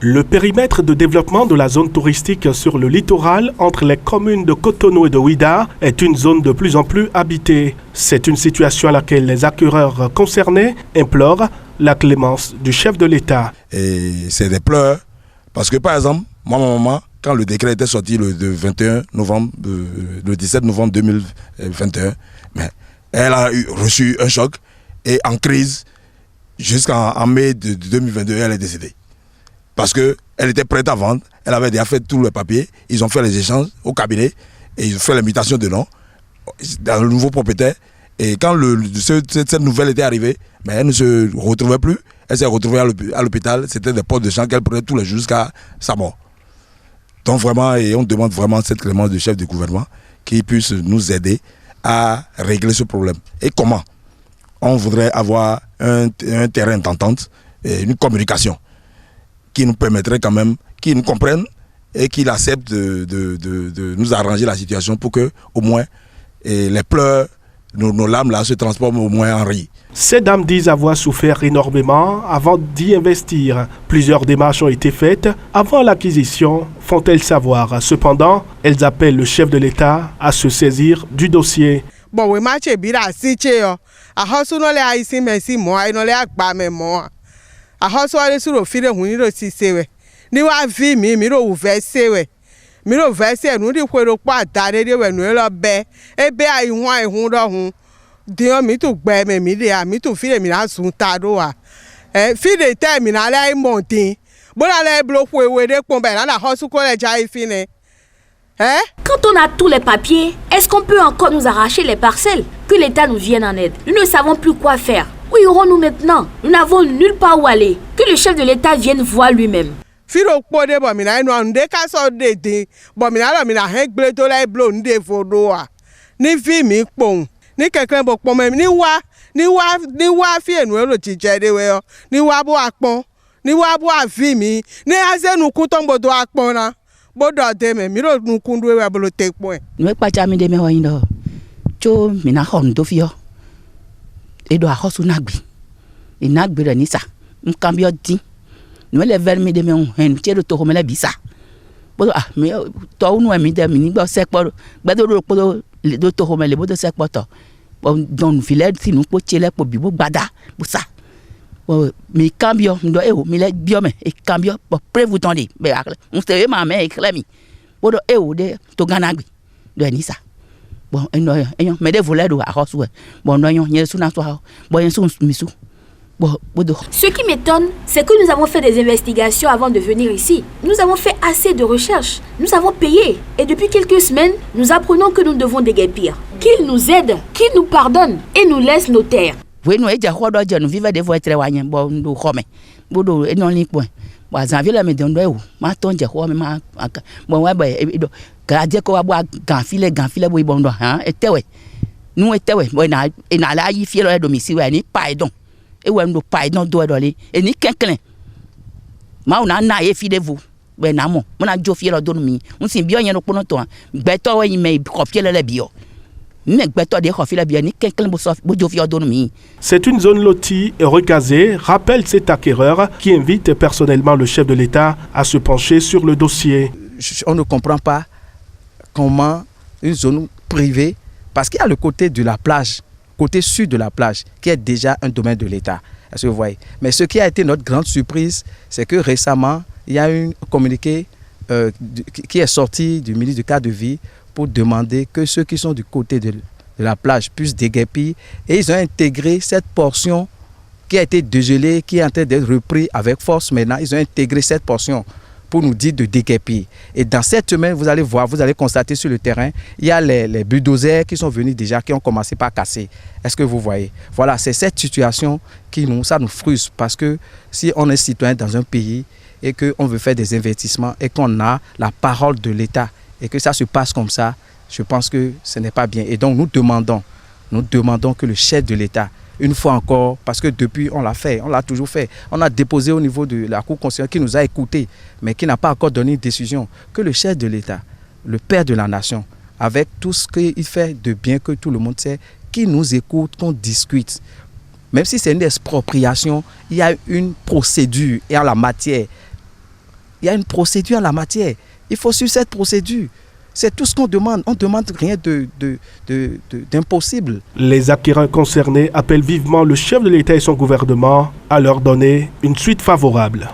Le périmètre de développement de la zone touristique sur le littoral entre les communes de Cotonou et de Ouidah est une zone de plus en plus habitée. C'est une situation à laquelle les acquéreurs concernés implorent la clémence du chef de l'État. Et c'est des pleurs parce que par exemple, moi, ma maman, quand le décret était sorti le 21 novembre, le 17 novembre 2021, elle a reçu un choc et en crise jusqu'en mai de 2022, elle est décédée. Parce qu'elle était prête à vendre, elle avait déjà fait tous les papiers, ils ont fait les échanges au cabinet et ils ont fait l'imitation de nom dans le nouveau propriétaire. Et quand cette nouvelle était arrivée, elle ne se retrouvait plus, elle s'est retrouvée à l'hôpital, c'était des pots de champ qu'elle prenait tous les jours jusqu'à sa mort. Donc vraiment, et on demande vraiment cette clémence du chef du gouvernement qui puisse nous aider à régler ce problème. Et comment? On voudrait avoir un terrain d'entente et une communication qui nous permettrait quand même, qui nous comprennent et qui acceptent de nous arranger la situation pour que au moins les pleurs, nos larmes là se transforment au moins en rire. Ces dames disent avoir souffert énormément avant d'y investir. Plusieurs démarches ont été faites avant l'acquisition, font-elles savoir. Cependant, elles appellent le chef de l'État à se saisir du dossier. Bon, oui, match bira si cheo. A hosu no le aisi mesi mo, ai no le agba me mo. A hosu ale suro fire huni ro si sewe. Ni wa vi mi ro uve sewe. Mi ro ve se nu di kwero pa dare de we nu lo be. Ebe ai hun do hun. Dio mi tu gbe me mi de a mi tu fire mi na sun ta do wa. Fire te mi na le montin. Bo la le blo we de pon be na hosu ko le jai fine. Quand on a tous les papiers, est-ce qu'on peut encore nous arracher les parcelles? Que l'État nous vienne en aide. Nous ne savons plus quoi faire. Où irons-nous maintenant? Nous n'avons nulle part où aller. Que le chef de l'État vienne voir lui-même. Firo pode bo mi na inu ande ka so de bo mi na lo mi na he gble to lai blo nde fodo a ni fi mi pon ni keke bo pon me ni wa fi enu ero ti je de we o ni wa bo apon ni wa bo afi mi ni azenu ku ton bodo apon na bodo de me mi ro nu ku ndu we bolo te pon no pa cha mi de me ho yin do cho mi na hon do fi o e do a hosu nagbi e nagbi re ni sa nkambio din nous les vermes de mon hen tiere to homela bisa bodo me to unu mi de mi ni gbo sekpo gbedo ro do to homele bodo sekpo to don filet ti nu po chele po bibo gbada busa mi cambio ndo mi le bio me e cambio po prevu tondi be akle on se ma me e klemi bodo de to ganagbi do enisa bon enyo me de voler do a hosu bon no nye su na so bon yen su misu. Ce qui m'étonne, c'est que nous avons fait des investigations avant de venir ici. Nous avons fait assez de recherches. Nous avons payé. Et depuis quelques semaines, nous apprenons que nous devons déguerpir. Qu'il nous aide, qu'il nous pardonne et nous laisse nos terres. Oui, nous avons vivre des voies très loin. Bon, nous sommes. Bon, et non les points. Bon, j'avais la maison de où. Ma tonne, j'ai quoi, ma. Bon, ouais, ben, gardez quoi, boire, ganfile, oui, bon, hein, et ouais. Nous, et ouais. Bon, et n'a là, il fait le domicile, ni pardon. Et ouais, nous pardon doit aller. Et ni quelqu'un. Ma on a naïe fi de vous. Ben namo, on a jo fi le donmi. On s'y bien y a no pono to. Beto ouais mais copier le bio. Mais beto de copier le bio ni quelqu'un bo jo fi donmi. C'est une zone lotie et recasée, rappelle cet acquéreur qui invite personnellement le chef de l'État à se pencher sur le dossier. On ne comprend pas comment une zone privée, parce qu'il y a le côté de la plage, côté sud de la plage, qui est déjà un domaine de l'État. Est-ce que vous voyez? Mais ce qui a été notre grande surprise, c'est que récemment, il y a un communiqué qui est sorti du ministre du cadre de vie pour demander que ceux qui sont du côté de la plage puissent déguerpir. Et ils ont intégré cette portion qui a été dégelée, qui est en train d'être reprise avec force maintenant. Ils ont intégré cette portion pour nous dire de déguerpir. Et dans cette semaine, vous allez voir, vous allez constater sur le terrain, il y a les bulldozers qui sont venus déjà, qui ont commencé par casser. Est-ce que vous voyez? Voilà, c'est cette situation qui ça nous frustre, parce que si on est citoyen dans un pays et qu'on veut faire des investissements et qu'on a la parole de l'État et que ça se passe comme ça, je pense que ce n'est pas bien. Et donc nous demandons que le chef de l'État, une fois encore, parce que depuis on l'a fait, on l'a toujours fait, on a déposé au niveau de la Cour constitutionnelle qui nous a écoutés, mais qui n'a pas encore donné une décision, que le chef de l'État, le père de la nation, avec tout ce qu'il fait de bien que tout le monde sait, qui nous écoute, qu'on discute. Même si c'est une expropriation, il y a une procédure et en la matière. Il y a une procédure en la matière. Il faut suivre cette procédure. C'est tout ce qu'on demande. On ne demande rien d'impossible. Les acquéreurs concernés appellent vivement le chef de l'État et son gouvernement à leur donner une suite favorable.